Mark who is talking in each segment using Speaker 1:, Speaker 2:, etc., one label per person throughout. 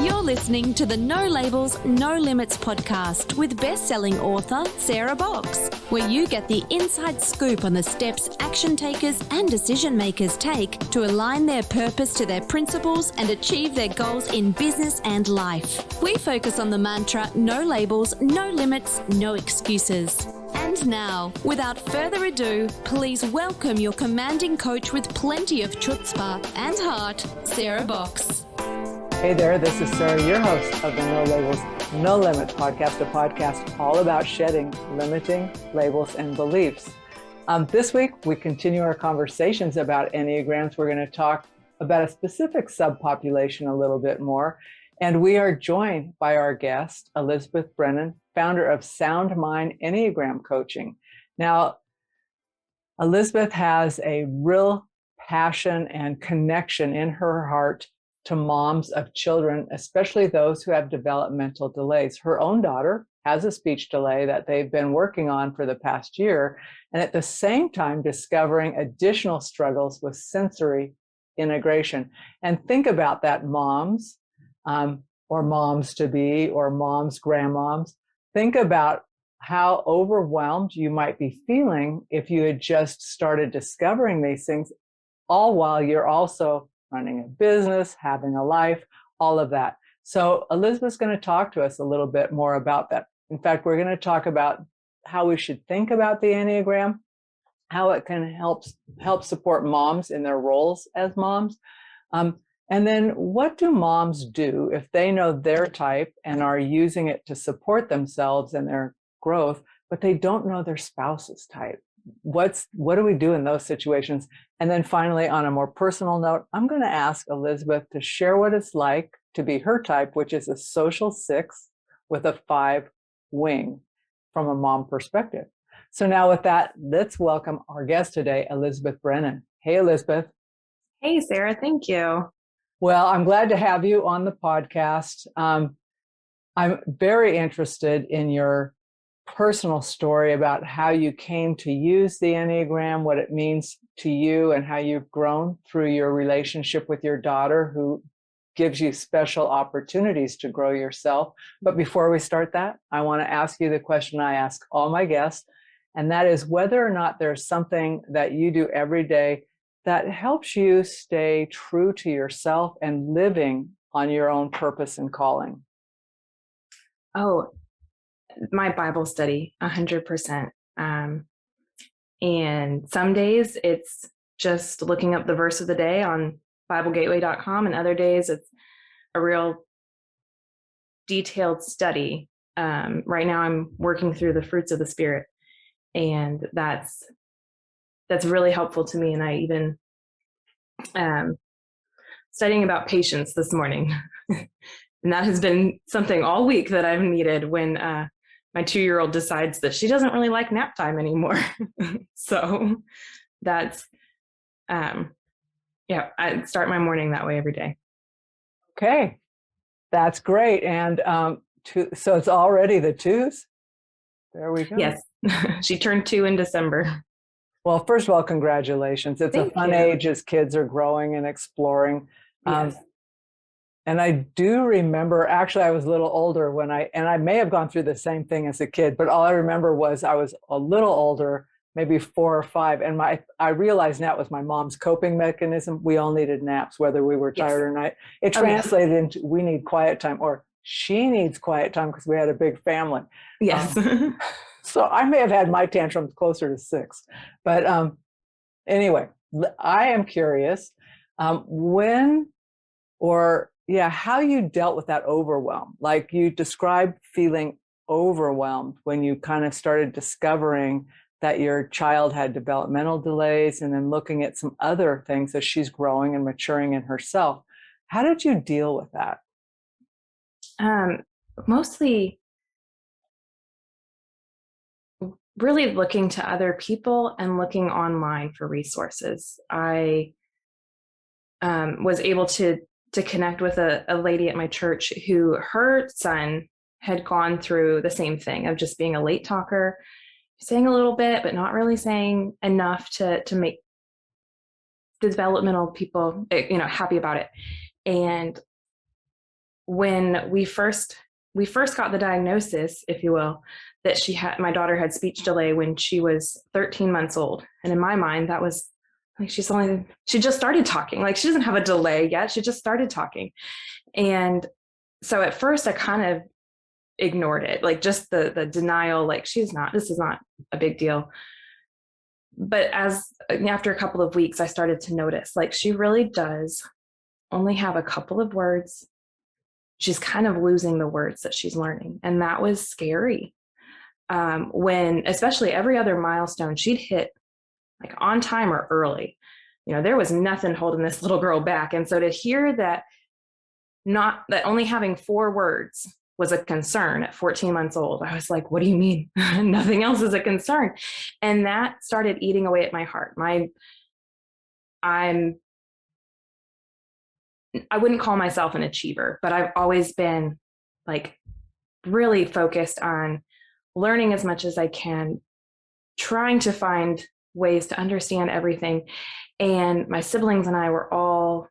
Speaker 1: You're listening to the No Labels, No Limits podcast with best-selling author Sarah Box, where you get the inside scoop on the steps action takers and decision makers take to align their purpose to their principles and achieve their goals in business and life. We focus on the mantra, no labels, no limits, no excuses. And now, without further ado, please welcome your commanding coach with plenty of chutzpah and heart, Sarah Box.
Speaker 2: Hey there, this is Sarah, your host of the No Labels, No Limits podcast, a podcast all about shedding limiting labels and beliefs. This week, we continue our conversations about Enneagrams. We're going to talk about a specific subpopulation a little bit more. And we are joined by our guest, Elizabeth Brennan, founder of Sound Mind Enneagram Coaching. Now, Elizabeth has a real passion and connection in her heart to moms of children, especially those who have developmental delays. Her own daughter has a speech delay that they've been working on for the past year, and at the same time discovering additional struggles with sensory integration. And think about that, moms, or moms-to-be, or moms, grandmoms. Think about how overwhelmed you might be feeling if you had just started discovering these things, all while you're also running a business, having a life, all of that. So Elizabeth's going to talk to us a little bit more about that. In fact, we're going to talk about how we should think about the Enneagram, how it can help support moms in their roles as moms. And then what do moms do if they know their type and are using it to support themselves and their growth, but they don't know their spouse's type? What do we do in those situations? And then finally, on a more personal note, I'm going to ask Elizabeth to share what it's like to be her type, which is a social 6 with a 5 wing from a mom perspective. So now with that, let's welcome our guest today, Elizabeth Brennan. Hey, Elizabeth.
Speaker 3: Hey, Sarah. Thank you.
Speaker 2: Well, I'm glad to have you on the podcast. I'm very interested in your personal story about how you came to use the Enneagram, what it means to you, and how you've grown through your relationship with your daughter, who gives you special opportunities to grow yourself. But before we start that, I want to ask you the question I ask all my guests, and that is whether or not there's something that you do every day that helps you stay true to yourself and living on your own purpose and calling.
Speaker 3: Oh, my Bible study, 100%. And some days it's just looking up the verse of the day on BibleGateway.com, and other days it's a real detailed study. Right now I'm working through the fruits of the Spirit, and that's really helpful to me. And I even studying about patience this morning. And that has been something all week that I've needed when my 2-year-old decides that she doesn't really like nap time anymore. So that's, I start my morning that way every day.
Speaker 2: Okay, that's great. And so it's already the 2s? There we go.
Speaker 3: Yes, she turned 2 in December.
Speaker 2: Well, first of all, congratulations. It's
Speaker 3: Thank
Speaker 2: a fun
Speaker 3: you.
Speaker 2: age as kids are growing and exploring.
Speaker 3: Yes.
Speaker 2: And I do remember, actually, I was a little older and I may have gone through the same thing as a kid, but all I remember was I was a little older, maybe 4 or 5. And I realized now it was my mom's coping mechanism. We all needed naps, whether we were tired or not. It translated into we need quiet time, or she needs quiet time because we had a big family.
Speaker 3: Yes.
Speaker 2: So I may have had my tantrums closer to 6. But anyway, I am curious how you dealt with that overwhelm. Like you described feeling overwhelmed when you kind of started discovering that your child had developmental delays, and then looking at some other things as she's growing and maturing in herself. How did you deal with that?
Speaker 3: Mostly really looking to other people and looking online for resources. I was able to connect with a lady at my church who her son had gone through the same thing of just being a late talker, saying a little bit, but not really saying enough to make developmental people, happy about it. And when we first got the diagnosis, if you will, that my daughter had speech delay when she was 13 months old. And in my mind, that was like, she just started talking. Like, she doesn't have a delay yet. She just started talking. And so at first I kind of ignored it, like just the denial, like this is not a big deal. But after a couple of weeks, I started to notice, like, she really does only have a couple of words. She's kind of losing the words that she's learning. And that was scary. When, especially every other milestone, she'd hit like on time or early. There was nothing holding this little girl back. And so to hear that only having 4 words was a concern at 14 months old, I was like, what do you mean? Nothing else is a concern. And that started eating away at my heart. I wouldn't call myself an achiever, but I've always been like really focused on learning as much as I can, trying to find ways to understand everything. And my siblings and I were all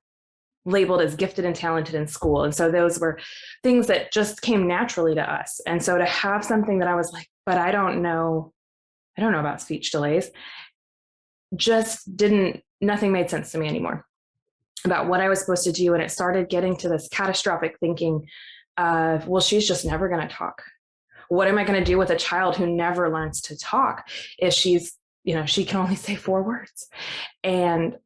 Speaker 3: labeled as gifted and talented in school. And so those were things that just came naturally to us. And so to have something that I was like, but I don't know about speech delays, nothing made sense to me anymore about what I was supposed to do. And it started getting to this catastrophic thinking of, well, she's just never going to talk. What am I going to do with a child who never learns to talk if she's, she can only say 4 words? And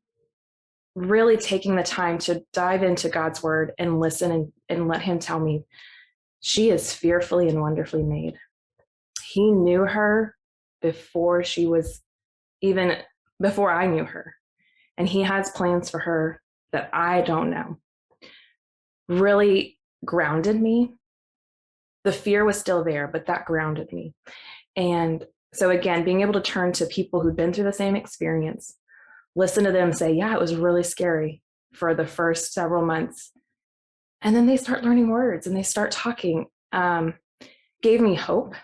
Speaker 3: really taking the time to dive into God's word and listen and let him tell me she is fearfully and wonderfully made. He knew her before I knew her. And he has plans for her that I don't know. Really grounded me. The fear was still there, but that grounded me. And so again, being able to turn to people who'd been through the same experience, listen to them say, yeah, it was really scary for the first several months. And then they start learning words and they start talking, gave me hope.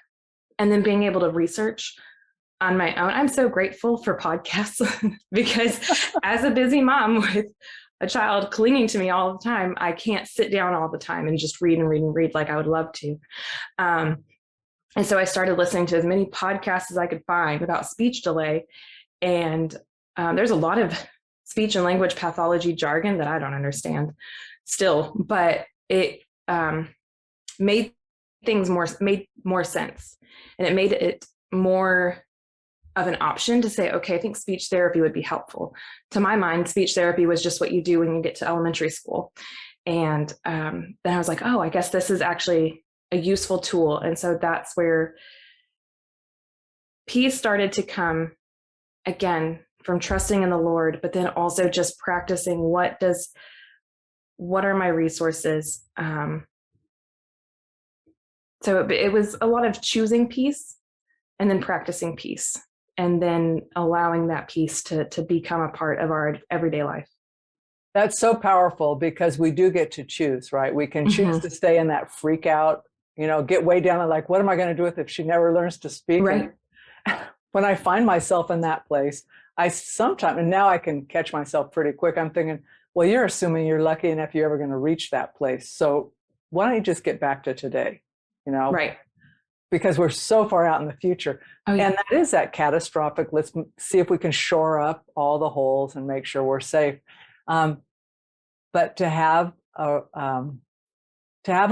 Speaker 3: And then being able to research on my own. I'm so grateful for podcasts because as a busy mom with a child clinging to me all the time, I can't sit down all the time and just read and read and read like I would love to. And so I started listening to as many podcasts as I could find about speech delay. And there's a lot of speech and language pathology jargon that I don't understand still, but it made more sense. And it made it more of an option to say, okay, I think speech therapy would be helpful. To my mind, speech therapy was just what you do when you get to elementary school. And then I was like, oh, I guess this is actually a useful tool. And so that's where peace started to come, again, from trusting in the Lord, but then also just practicing what are my resources? So it was a lot of choosing peace and then practicing peace and then allowing that peace to become a part of our everyday life.
Speaker 2: That's so powerful because we do get to choose, right? We can choose to stay in that freak out, get way down and like, what am I going to do with it if she never learns to speak?
Speaker 3: Right.
Speaker 2: And when I find myself in that place, and now I can catch myself pretty quick. I'm thinking, well, you're assuming you're lucky enough you're ever going to reach that place. So why don't you just get back to today?
Speaker 3: Right.
Speaker 2: Because we're so far out in the future.
Speaker 3: Oh, yeah.
Speaker 2: And that is that catastrophic. Let's see if we can shore up all the holes and make sure we're safe. But to have a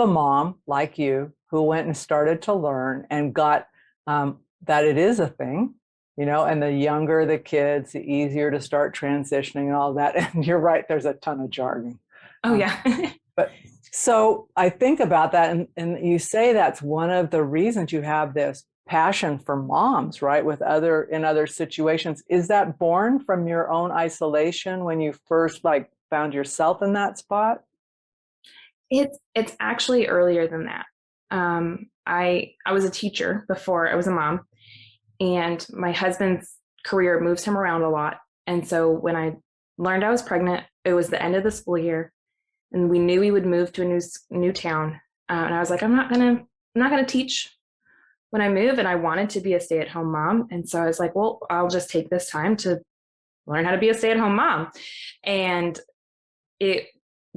Speaker 2: mom like you who went and started to learn and got that it is a thing, and the younger the kids, the easier to start transitioning and all that. And you're right, there's a ton of jargon.
Speaker 3: Oh, yeah.
Speaker 2: But so I think about that, and you say that's one of the reasons you have this passion for moms, right? In other situations. Is that born from your own isolation when you first found yourself in that spot?
Speaker 3: It's actually earlier than that. I was a teacher before I was a mom, and my husband's career moves him around a lot. And so when I learned I was pregnant, it was the end of the school year, and we knew we would move to a new town. And I was like, I'm not gonna teach when I move, and I wanted to be a stay-at-home mom. And so I was like, well, I'll just take this time to learn how to be a stay-at-home mom. And it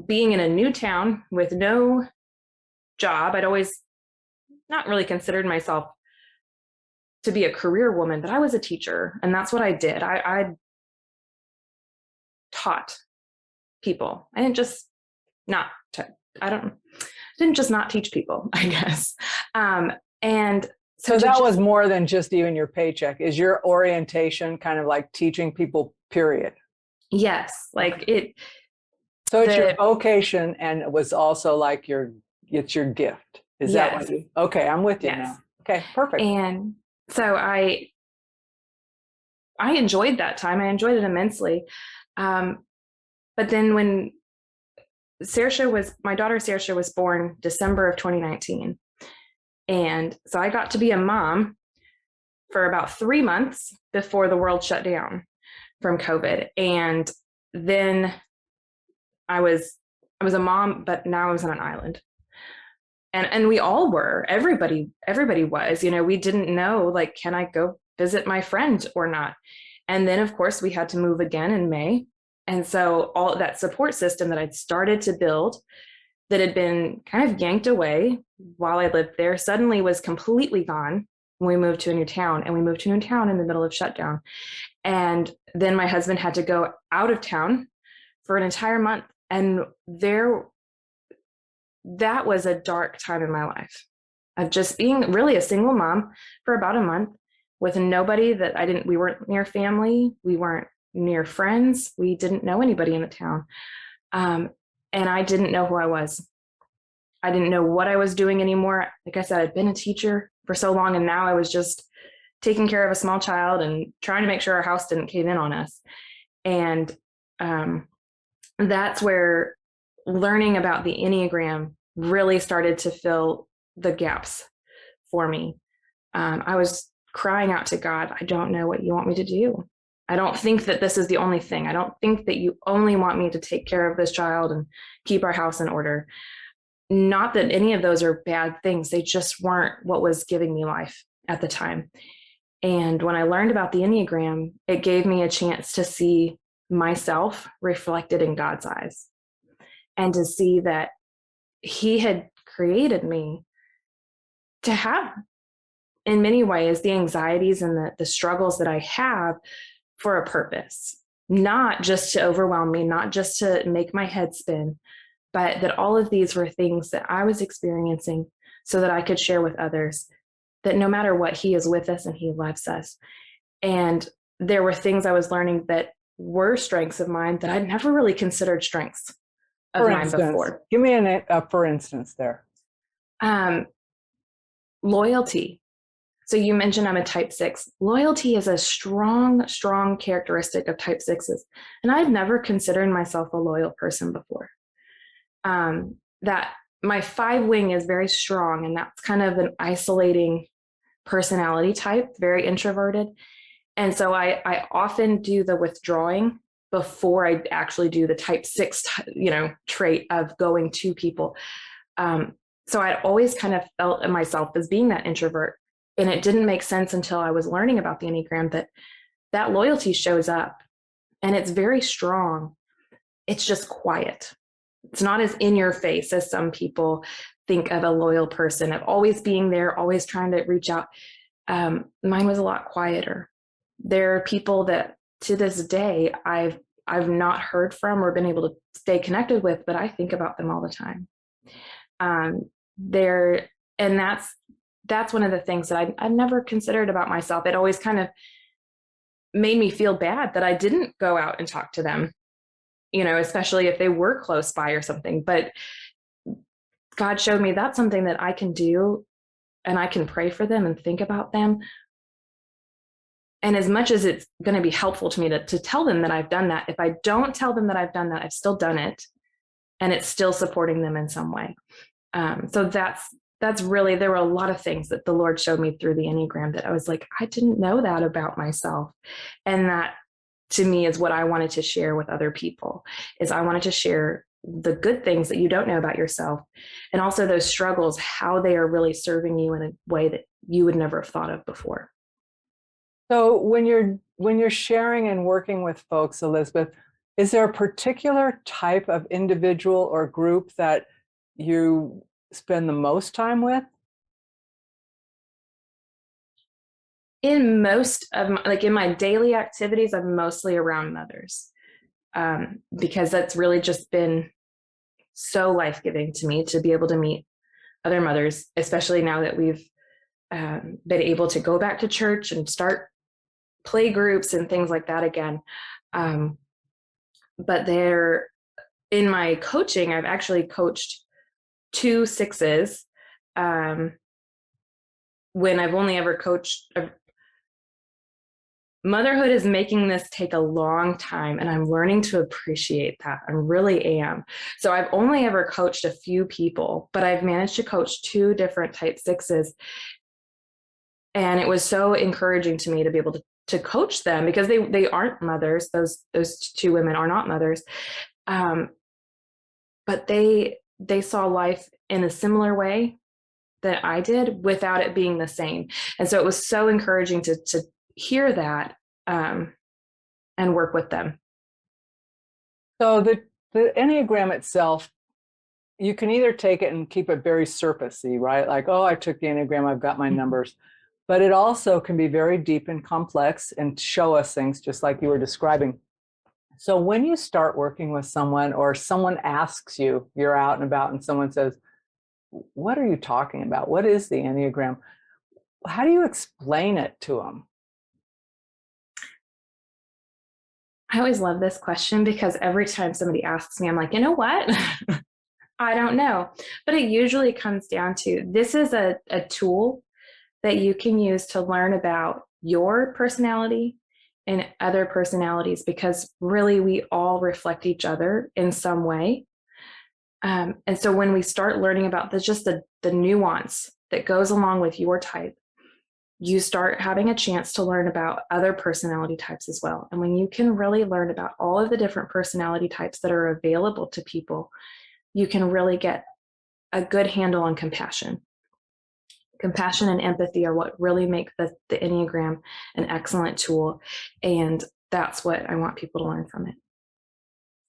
Speaker 3: being in a new town with no job. I'd always not really considered myself to be a career woman, but I was a teacher, and that's what I did. I taught people. I didn't just not teach people, I guess. And
Speaker 2: so that was more than just even your paycheck. Is your orientation kind of like teaching people, period?
Speaker 3: Yes, like it.
Speaker 2: So it's your vocation, and it was also like it's your gift. Is that what you? Okay, I'm with you now. Okay, perfect.
Speaker 3: And so I enjoyed that time. I enjoyed it immensely. But then when my daughter Saoirse was born December of 2019. And so I got to be a mom for about 3 months before the world shut down from COVID. And then I was a mom, but now I was on an island. And we all were, everybody was, we didn't know, like, can I go visit my friend or not? And then of course we had to move again in May. And so all that support system that I'd started to build that had been kind of yanked away while I lived there suddenly was completely gone when we moved to a new town. And we moved to a new town in the middle of shutdown. And then my husband had to go out of town for an entire month. And that was a dark time in my life of just being really a single mom for about a month with nobody we weren't near family. We weren't near friends. We didn't know anybody in the town. And I didn't know who I was. I didn't know what I was doing anymore. Like I said, I'd been a teacher for so long, and now I was just taking care of a small child and trying to make sure our house didn't cave in on us. And that's where learning about the Enneagram really started to fill the gaps for me. I was crying out to God, I don't know what you want me to do. I don't think that this is the only thing. I don't think that you only want me to take care of this child and keep our house in order. Not that any of those are bad things. They just weren't what was giving me life at the time. And when I learned about the Enneagram, it gave me a chance to see myself reflected in God's eyes and to see that He had created me to have, in many ways, the anxieties and the struggles that I have for a purpose, not just to overwhelm me, not just to make my head spin, but that all of these were things that I was experiencing so that I could share with others that no matter what, He is with us and He loves us. And there were things I was learning that were strengths of mine that I'd never really considered strengths of mine before.
Speaker 2: Give me a for instance there.
Speaker 3: Loyalty. So you mentioned I'm a type 6. Loyalty is a strong, strong characteristic of type 6s. And I'd never considered myself a loyal person before. That my 5 wing is very strong, and that's kind of an isolating personality type, very introverted. And so I often do the withdrawing before I actually do the type 6, trait of going to people. So I'd always kind of felt myself as being that introvert. And it didn't make sense until I was learning about the Enneagram that loyalty shows up, and it's very strong. It's just quiet. It's not as in your face as some people think of a loyal person, of always being there, always trying to reach out. Mine was a lot quieter. There are people that to this day I've not heard from or been able to stay connected with, but I think about them all the time. And that's one of the things that I've never considered about myself. It always kind of made me feel bad that I didn't go out and talk to them, especially if they were close by or something. But God showed me that's something that I can do, and I can pray for them and think about them. And as much as it's going to be helpful to me to tell them that I've done that, if I don't tell them that I've done that, I've still done it, and it's still supporting them in some way. So that's really, there were a lot of things that the Lord showed me through the Enneagram that I was like, I didn't know that about myself. And that to me is what I wanted to share with other people, is I wanted to share the good things that you don't know about yourself, and also those struggles, how they are really serving you in a way that you would never have thought of before.
Speaker 2: So when you're sharing and working with folks, Elizabeth, is there a particular type of individual or group that you spend the most time with?
Speaker 3: In most of in my daily activities, I'm mostly around mothers, because that's really just been so life-giving to me to be able to meet other mothers, especially now that we've been able to go back to church and start play groups and things like that again. But in my coaching, I've actually coached 2 6s, when I've only ever coached. Motherhood is making this take a long time, and I'm learning to appreciate that. I really am. So I've only ever coached a few people, but I've managed to coach 2 different type 6s. And it was so encouraging to me to be able to coach them, because they aren't mothers. Those 2 women are not mothers. But they saw life in a similar way that I did without it being the same. And so it was so encouraging to hear that, and work with them.
Speaker 2: So the Enneagram itself, you can either take it and keep it very surfacey, right? Like, oh, I took the Enneagram, I've got my numbers. But it also can be very deep and complex and show us things just like you were describing. So when you start working with someone, or someone asks you, you're out and about and someone says, what are you talking about? What is the Enneagram? How do you explain it to them?
Speaker 3: I always love this question, because every time somebody asks me, I'm like, you know what? I don't know. But it usually comes down to, this is a tool that you can use to learn about your personality and other personalities, because really we all reflect each other in some way. And so when we start learning about the nuance that goes along with your type, you start having a chance to learn about other personality types as well. And when you can really learn about all of the different personality types that are available to people, you can really get a good handle on compassion. Compassion and empathy are what really make the Enneagram an excellent tool. And that's what I want people to learn from it.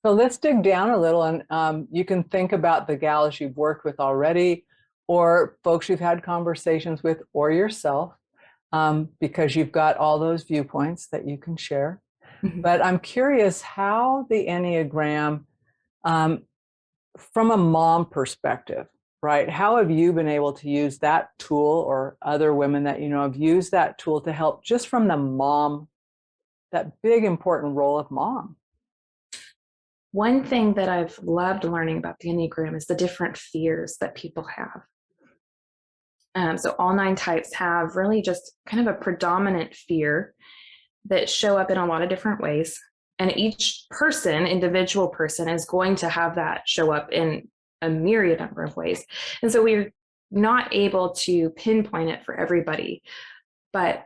Speaker 2: So let's dig down a little, and you can think about the gals you've worked with already, or folks you've had conversations with, or yourself, because you've got all those viewpoints that you can share. Mm-hmm. But I'm curious how the Enneagram, from a mom perspective, right? How have you been able to use that tool, or other women that you know have used that tool to help just from the mom, that big important role of mom?
Speaker 3: One thing that I've loved learning about the Enneagram is the different fears that people have. So all 9 types have really just kind of a predominant fear that show up in a lot of different ways. And each individual person is going to have that show up in a myriad number of ways. And so we're not able to pinpoint it for everybody. But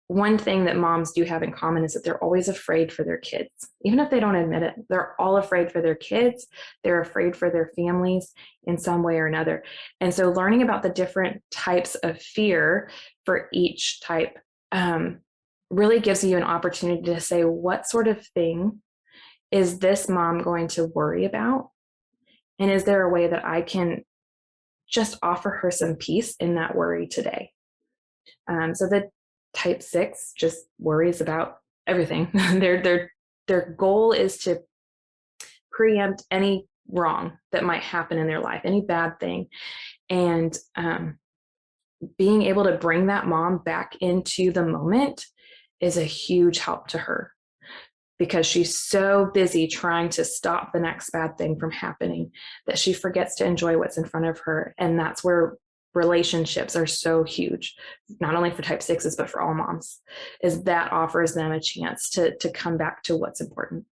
Speaker 3: one thing that moms do have in common is that they're always afraid for their kids. Even if they don't admit it, they're all afraid for their kids. They're afraid for their families in some way or another. And so learning about the different types of fear for each type really gives you an opportunity to say, what sort of thing is this mom going to worry about? And is there a way that I can just offer her some peace in that worry today? So the type 6 just worries about everything. Their goal is to preempt any wrong that might happen in their life, any bad thing. And being able to bring that mom back into the moment is a huge help to her, because she's so busy trying to stop the next bad thing from happening that she forgets to enjoy what's in front of her. And that's where relationships are so huge, not only for type 6s, but for all moms, is that offers them a chance to come back to what's important.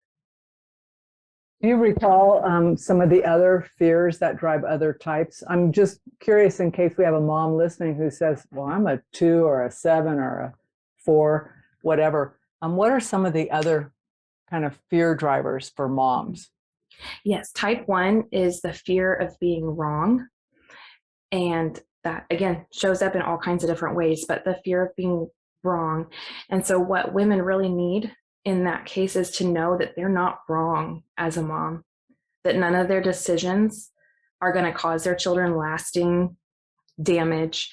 Speaker 2: Do you recall some of the other fears that drive other types? I'm just curious, in case we have a mom listening who says, well, I'm a 2 or a 7 or a 4, whatever. What are some of the other kind of fear drivers for moms?
Speaker 3: Yes, type 1 is the fear of being wrong. And that, again, shows up in all kinds of different ways, but the fear of being wrong. And so what women really need in that case is to know that they're not wrong as a mom, that none of their decisions are going to cause their children lasting damage,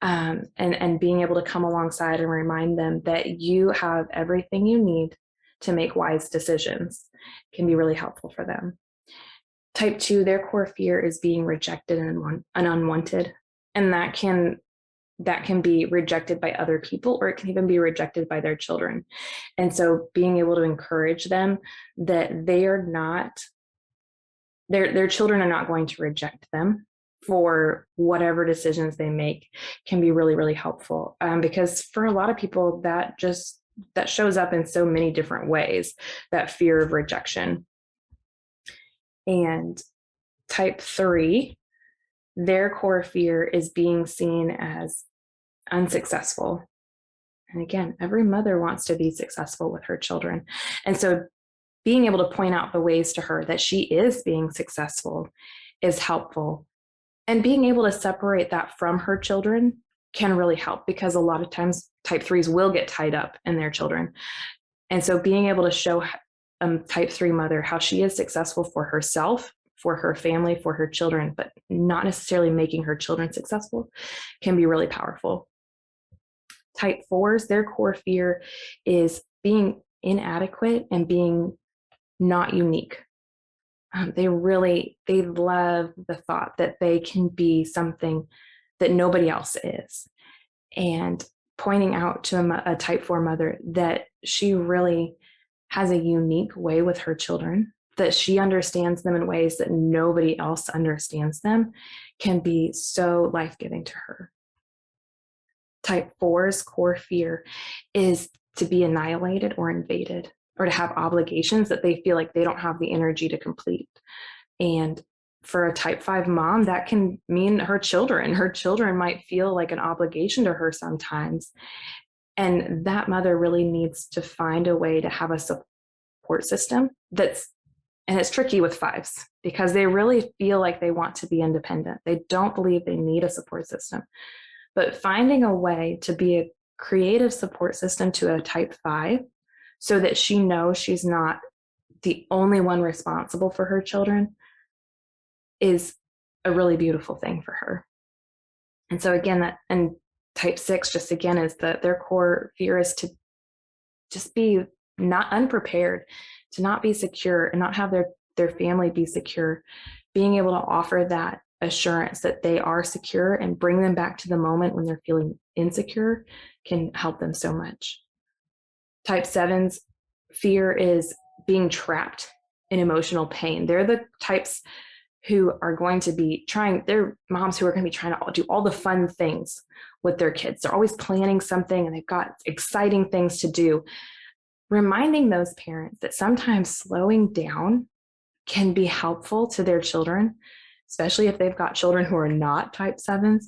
Speaker 3: and being able to come alongside and remind them that you have everything you need to make wise decisions can be really helpful for them. Type 2, their core fear is being rejected and unwanted, and that can be rejected by other people, or it can even be rejected by their children. And so being able to encourage them that they are not, their children are not going to reject them for whatever decisions they make can be really, really helpful. Because for a lot of people, that shows up in so many different ways, that fear of rejection. And type 3, their core fear is being seen as unsuccessful. And again, every mother wants to be successful with her children. And so being able to point out the ways to her that she is being successful is helpful. And being able to separate that from her children can really help, because a lot of times type 3s will get tied up in their children. And so being able to show type 3 mother how she is successful for herself, for her family, for her children, but not necessarily making her children successful, can be really powerful. Type 4s, their core fear is being inadequate and being not unique. They love the thought that they can be something that nobody else is. And pointing out to a type 4 mother that she really has a unique way with her children, that she understands them in ways that nobody else understands them, can be so life-giving to her. Type 4's core fear is to be annihilated or invaded, or to have obligations that they feel like they don't have the energy to complete. And for a type 5 mom, that can mean her children. Her children might feel like an obligation to her sometimes. And that mother really needs to find a way to have a support system and it's tricky with 5s because they really feel like they want to be independent. They don't believe they need a support system. But finding a way to be a creative support system to a type 5 so that she knows she's not the only one responsible for her children is a really beautiful thing for her. And so again, and type 6 just again is that their core fear is to just be not unprepared, to not be secure and not have their family be secure. Being able to offer that assurance that they are secure and bring them back to the moment when they're feeling insecure can help them so much. Type 7's fear is being trapped in emotional pain. They're the types who are going to be they're moms who are going to be trying to do all the fun things with their kids. They're always planning something and they've got exciting things to do. Reminding those parents that sometimes slowing down can be helpful to their children, especially if they've got children who are not type 7s,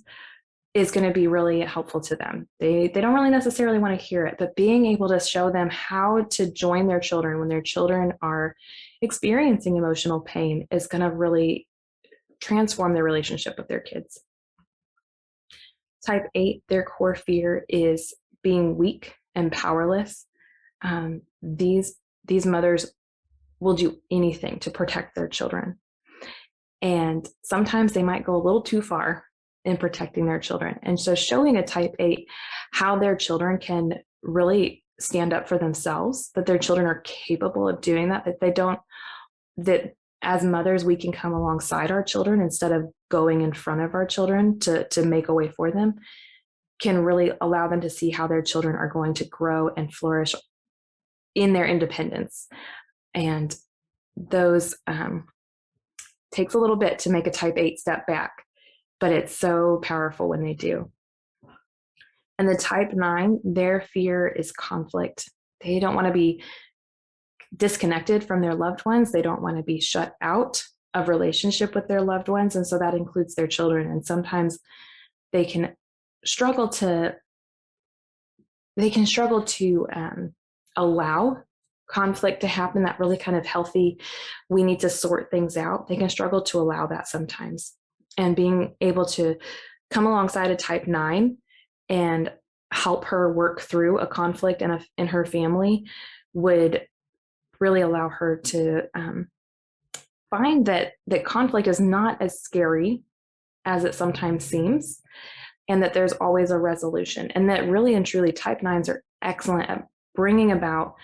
Speaker 3: is going to be really helpful to them. They don't really necessarily want to hear it, but being able to show them how to join their children when their children are experiencing emotional pain is going to really transform their relationship with their kids. Type 8, their core fear is being weak and powerless. These mothers will do anything to protect their children. And sometimes they might go a little too far in protecting their children. And so showing a type 8 how their children can really stand up for themselves, that their children are capable of doing that that as mothers, we can come alongside our children instead of going in front of our children to make a way for them, can really allow them to see how their children are going to grow and flourish in their independence. And those takes a little bit to make a type 8 step back, but it's so powerful when they do. And the type 9, their fear is conflict. They don't want to be disconnected from their loved ones. They don't want to be shut out of relationship with their loved ones. And so that includes their children. And sometimes they can struggle to allow conflict to happen, that really kind of healthy, we need to sort things out. They can struggle to allow that sometimes. And being able to come alongside a type 9 and help her work through a conflict in her family would really allow her to find that conflict is not as scary as it sometimes seems, and that there's always a resolution, and that really and truly type 9s are excellent at bringing about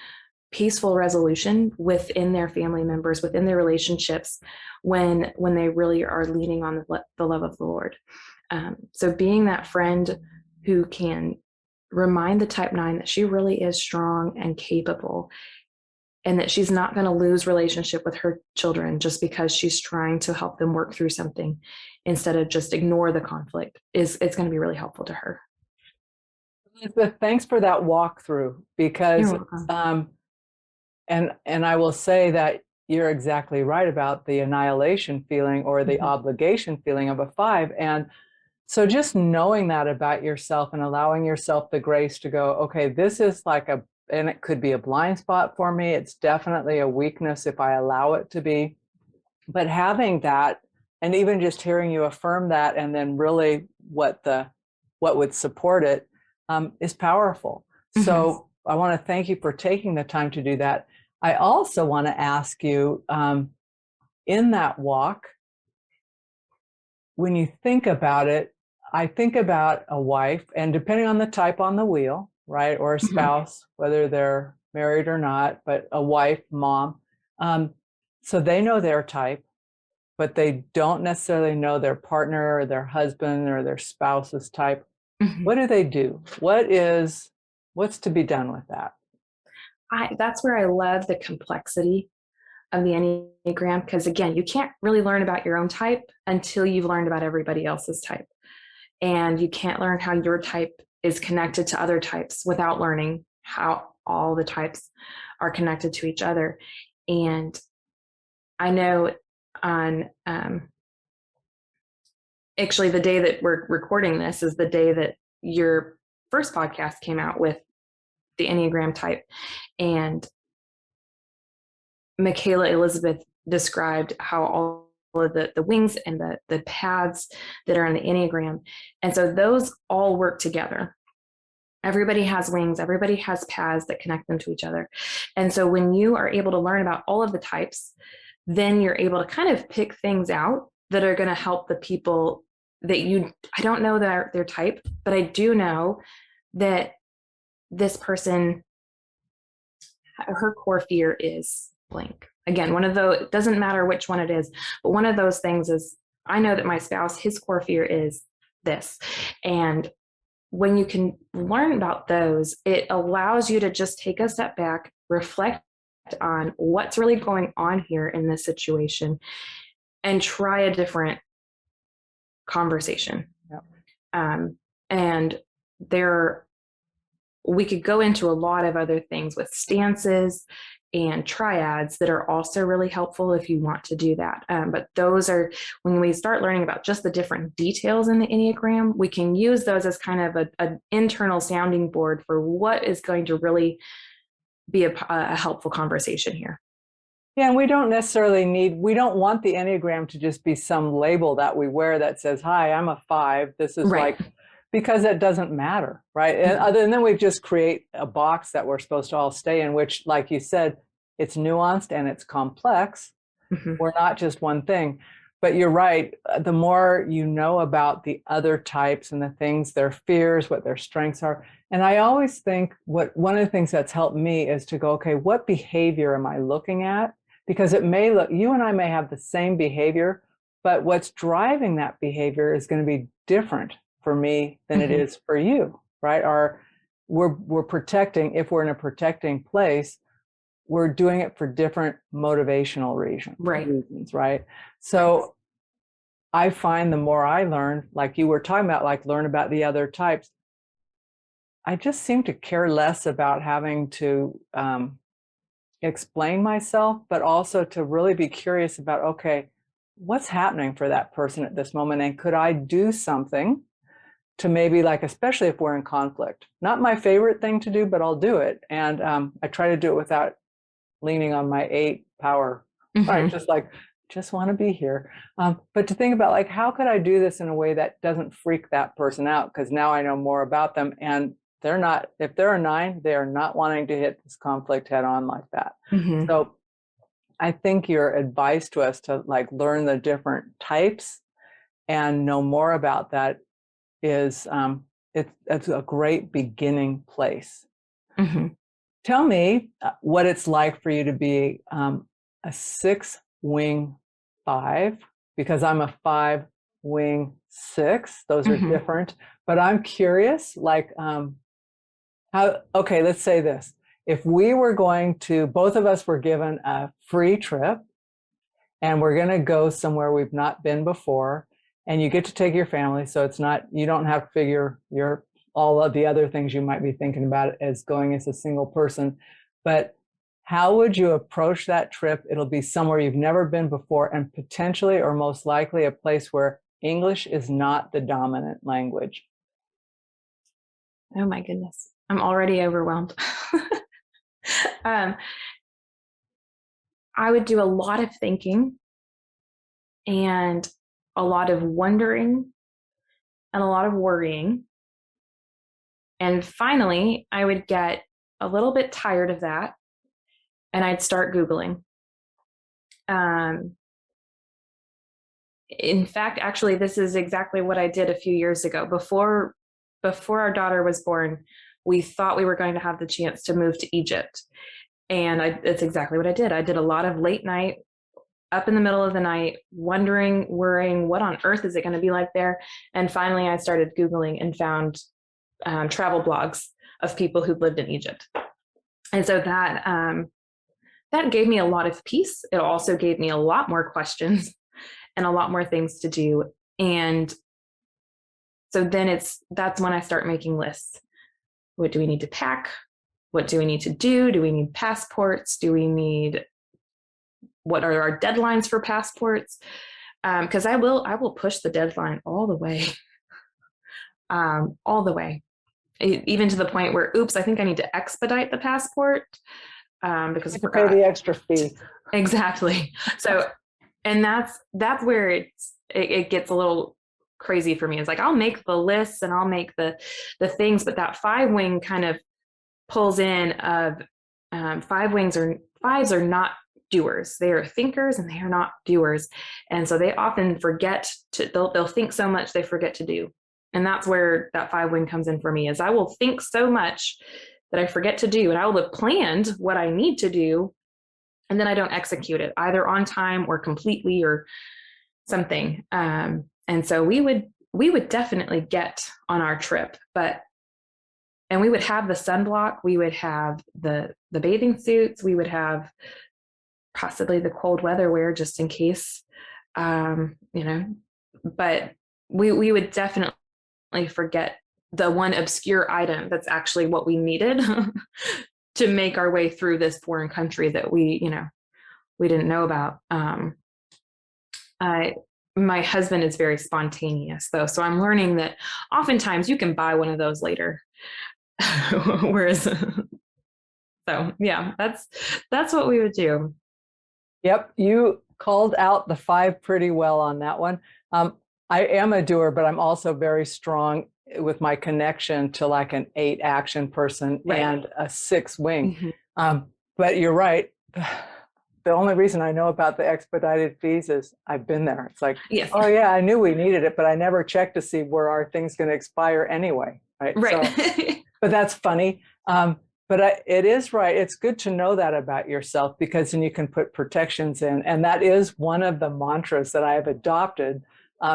Speaker 3: peaceful resolution within their family members, within their relationships, when they really are leaning on the love of the Lord. So being that friend who can remind the type 9 that she really is strong and capable, and that she's not going to lose relationship with her children just because she's trying to help them work through something instead of just ignore the conflict, it's going to be really helpful to her.
Speaker 2: Elizabeth, thanks for that walkthrough, because and I will say that you're exactly right about the annihilation feeling or the obligation feeling of a 5. And so just knowing that about yourself and allowing yourself the grace to go, okay, this is like and it could be a blind spot for me. It's definitely a weakness if I allow it to be. But having that, and even just hearing you affirm that, and then really what would support it, is powerful. So I want to thank you for taking the time to do that. I also want to ask you, in that walk, when you think about it, I think about a wife, and depending on the type on the wheel, right, or a spouse, whether they're married or not, but a wife, mom. So they know their type, but they don't necessarily know their partner or their husband or their spouse's type. What do they do? What's to be done with that?
Speaker 3: That's where I love the complexity of the Enneagram, because again, you can't really learn about your own type until you've learned about everybody else's type. And you can't learn how your type is connected to other types without learning how all the types are connected to each other. And I know on actually the day that we're recording this is the day that your first podcast came out with the Enneagram type. And Michaela Elizabeth described how all of the wings and the paths that are in the Enneagram. And so those all work together. Everybody has wings, everybody has paths that connect them to each other. And so when you are able to learn about all of the types, then you're able to kind of pick things out that are going to help the people that I don't know their type, but I do know that this person, her core fear is blank. Again, one of those, it doesn't matter which one it is, but one of those things is, I know that my spouse, his core fear is this. And when you can learn about those, it allows you to just take a step back, reflect on what's really going on here in this situation, and try a different conversation. Yep. And we could go into a lot of other things with stances and triads that are also really helpful if you want to do that. But those are, when we start learning about just the different details in the Enneagram, we can use those as kind of an internal sounding board for what is going to really be a helpful conversation here.
Speaker 2: Yeah, and we don't want the Enneagram to just be some label that we wear that says, hi, I'm a 5. This is right. Because it doesn't matter, right? And then we just create a box that we're supposed to all stay in, which, like you said, it's nuanced and it's complex. We're not just one thing. But you're right. The more you know about the other types and the things, their fears, what their strengths are. And I always think one of the things that's helped me is to go, okay, what behavior am I looking at? Because you and I may have the same behavior, but what's driving that behavior is going to be different for me than it is for you, right? We're protecting, if we're in a protecting place, we're doing it for different motivational reasons, right? So I find the more I learn, like you were talking about, like learn about the other types, I just seem to care less about having to explain myself, but also to really be curious about, okay, what's happening for that person at this moment? And could I do something to maybe, like, especially if we're in conflict, not my favorite thing to do, but I'll do it. And I try to do it without leaning on my 8 power, right? Just want to be here. But to think about, like, how could I do this in a way that doesn't freak that person out? Because now I know more about them, and if they're a 9, they are not wanting to hit this conflict head on like that. So I think your advice to us to like learn the different types and know more about that is it's a great beginning place.
Speaker 3: Mm-hmm.
Speaker 2: Tell me what it's like for you to be a 6-wing 5, because I'm a 5-wing 6. Those are
Speaker 3: Mm-hmm.
Speaker 2: different, but I'm curious, like okay, let's say this. If we were going to, both of us were given a free trip and we're going to go somewhere we've not been before, and you get to take your family, so it's not, you don't have to figure all of the other things you might be thinking about as going as a single person. But how would you approach that trip? It'll be somewhere you've never been before, and potentially or most likely a place where English is not the dominant language.
Speaker 3: Oh my goodness. I'm already overwhelmed. I would do a lot of thinking and a lot of wondering and a lot of worrying. And finally, I would get a little bit tired of that and I'd start Googling. In fact, actually, this is exactly what I did a few years ago. Before our daughter was born, we thought we were going to have the chance to move to Egypt. And that's exactly what I did. I did a lot of late night, up in the middle of the night, wondering, worrying, what on earth is it going to be like there? And finally, I started Googling and found travel blogs of people who'd lived in Egypt. And so that gave me a lot of peace. It also gave me a lot more questions and a lot more things to do. And so then that's when I start making lists. What do we need to pack? What do we need to do? Do we need passports? What are our deadlines for passports? Because I will push the deadline all the way. All the way. Even to the point where, oops, I think I need to expedite the passport because I forgot.
Speaker 2: Pay the extra fee.
Speaker 3: Exactly. So, and that's where it gets a little crazy for me. It's like, I'll make the lists and I'll make the things, but that 5-wing kind of pulls in of 5s are not doers. They are thinkers and they are not doers. And so they often forget they'll think so much they forget to do. And that's where that 5-wing comes in for me, is I will think so much that I forget to do, and I will have planned what I need to do, and then I don't execute it either on time or completely or something. And so we would definitely get on our trip, and we would have the sunblock, we would have the bathing suits, we would have possibly the cold weather wear just in case, but we would definitely forget the one obscure item that's actually what we needed to make our way through this foreign country that we didn't know about. My husband is very spontaneous though, so I'm learning that oftentimes you can buy one of those later. Whereas, so yeah, that's what we would do.
Speaker 2: Yep, you called out the 5 pretty well on that one. I am a doer, but I'm also very strong with my connection to like an 8 action person, right, and a 6-wing. Mm-hmm. But you're right. The only reason I know about the expedited fees is I've been there. It's like, yes. Oh yeah, I knew we needed it, but I never checked to see where our thing's going to expire anyway. Right. So, but that's funny. But it is right. It's good to know that about yourself, because then you can put protections in. And that is one of the mantras that I have adopted,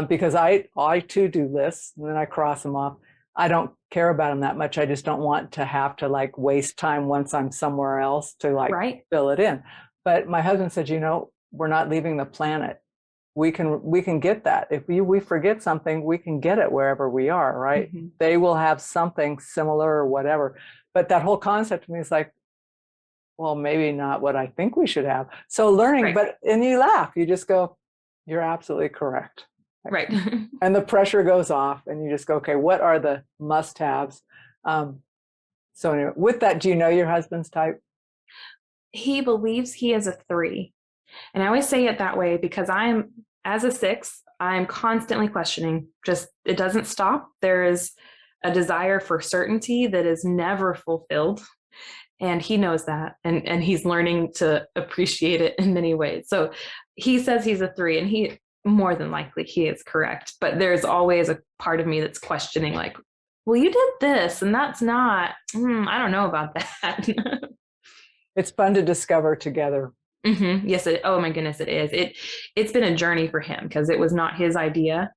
Speaker 2: because I too do lists and then I cross them off. I don't care about them that much. I just don't want to have to like waste time once I'm somewhere else to like fill it in. But my husband said, we're not leaving the planet. We can get that. If we forget something, we can get it wherever we are, right? Mm-hmm. They will have something similar or whatever. But that whole concept to me is like, well, maybe not what I think we should have. So learning, and you laugh, you just go, you're absolutely correct.
Speaker 3: Right.
Speaker 2: And the pressure goes off and you just go, okay, what are the must-haves? So anyway, with that, do you know your husband's type?
Speaker 3: He believes he is a 3. And I always say it that way because as a 6, I'm constantly questioning. It doesn't stop. There is a desire for certainty that is never fulfilled. And he knows that, and he's learning to appreciate it in many ways. So he says he's a 3, and he more than likely he is correct. But there's always a part of me that's questioning, like, well, you did this, and that's not, I don't know about that.
Speaker 2: It's fun to discover together.
Speaker 3: Mm-hmm. Yes. Oh my goodness, it is. It's been a journey for him, because it was not his idea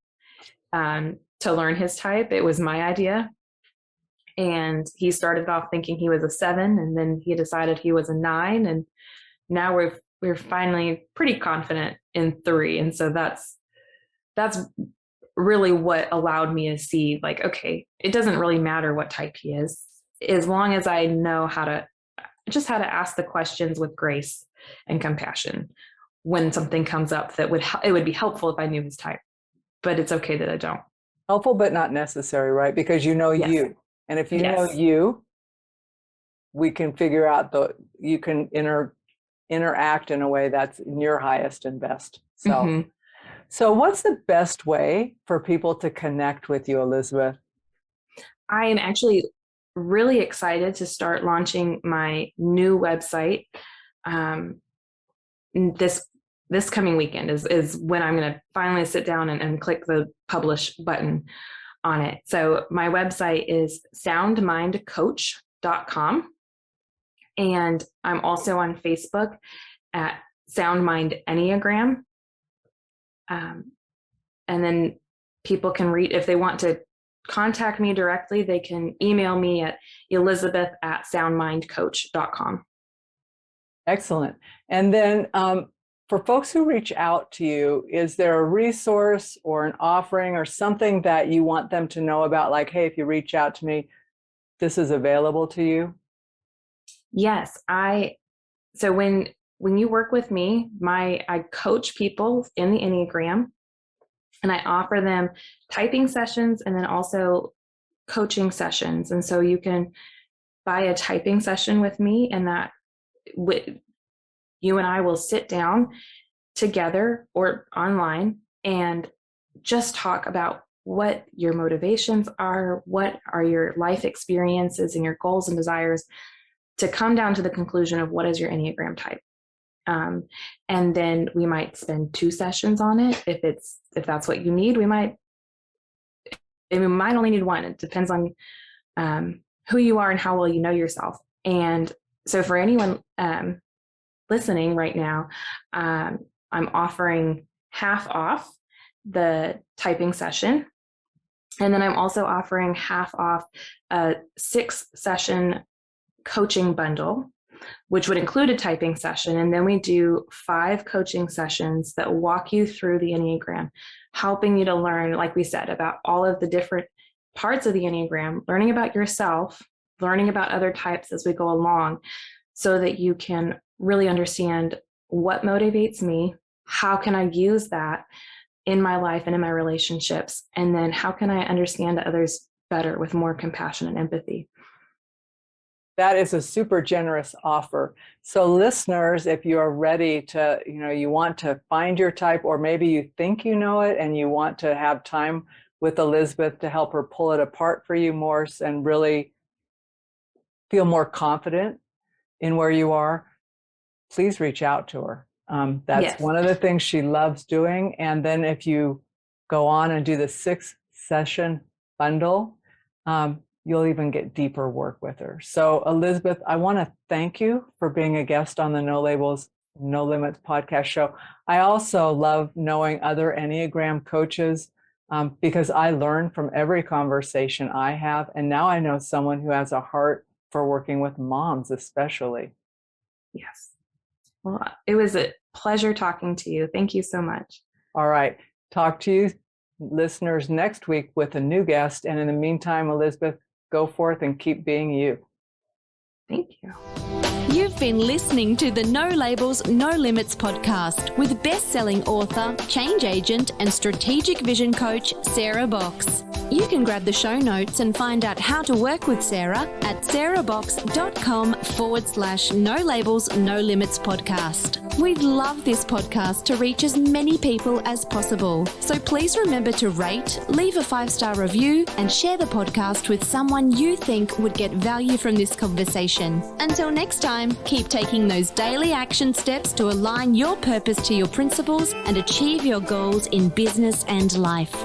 Speaker 3: to learn his type. It was my idea. And he started off thinking he was a 7, and then he decided he was a 9. And now we're finally pretty confident in 3. And so that's really what allowed me to see, like, okay, it doesn't really matter what type he is, as long as I know how to ask the questions with grace and compassion when something comes up that it would be helpful if I knew his type, but it's okay that I don't.
Speaker 2: Helpful, but not necessary, right? Because you know you. And if you know you, we can figure out you can interact in a way that's in your highest and best self. So what's the best way for people to connect with you, Elizabeth?
Speaker 3: I am actually really excited to start launching my new website. This coming weekend is when I'm going to finally sit down and click the publish button on it. So my website is soundmindcoach.com. And I'm also on Facebook at Sound Mind Enneagram. And then people can read, if they want to contact me directly, they can email me at elizabeth@soundmindcoach.com.
Speaker 2: Excellent. And then for folks who reach out to you, is there a resource or an offering or something that you want them to know about? Like, hey, if you reach out to me, this is available to you?
Speaker 3: Yes. So when you work with me, I coach people in the Enneagram, and I offer them typing sessions and then also coaching sessions. And so you can buy a typing session with me, and that you and I will sit down together or online and just talk about what your motivations are, what are your life experiences and your goals and desires, to come down to the conclusion of what is your Enneagram type. And then we might spend 2 sessions on it. If that's what you need, we might only need 1. It depends on who you are and how well you know yourself. And so for anyone listening right now, I'm offering half off the typing session. And then I'm also offering half off a 6-session coaching bundle, which would include a typing session. And then we do 5 coaching sessions that walk you through the Enneagram, helping you to learn, like we said, about all of the different parts of the Enneagram, learning about yourself, learning about other types as we go along, so that you can really understand what motivates me, how can I use that in my life and in my relationships, and then how can I understand others better with more compassion and empathy.
Speaker 2: That is a super generous offer. So listeners, if you are ready to, you want to find your type, or maybe you think you know it and you want to have time with Elizabeth to help her pull it apart for you more and really feel more confident in where you are, please reach out to her. That's one of the things she loves doing. And then if you go on and do the 6-session bundle, you'll even get deeper work with her. So Elizabeth, I want to thank you for being a guest on the No Labels, No Limits podcast show. I also love knowing other Enneagram coaches because I learn from every conversation I have. And now I know someone who has a heart for working with moms, especially.
Speaker 3: Yes. Well, it was a pleasure talking to you. Thank you so much.
Speaker 2: All right. Talk to you listeners next week with a new guest. And in the meantime, Elizabeth, go forth and keep being you.
Speaker 3: Thank you.
Speaker 1: You've been listening to the No Labels, No Limits podcast with best-selling author, change agent, and strategic vision coach, Sarah Box. You can grab the show notes and find out how to work with Sarah at sarahbox.com/No Labels, No Limits podcast. We'd love this podcast to reach as many people as possible. So please remember to rate, leave a 5-star review, and share the podcast with someone you think would get value from this conversation. Until next time, keep taking those daily action steps to align your purpose to your principles and achieve your goals in business and life.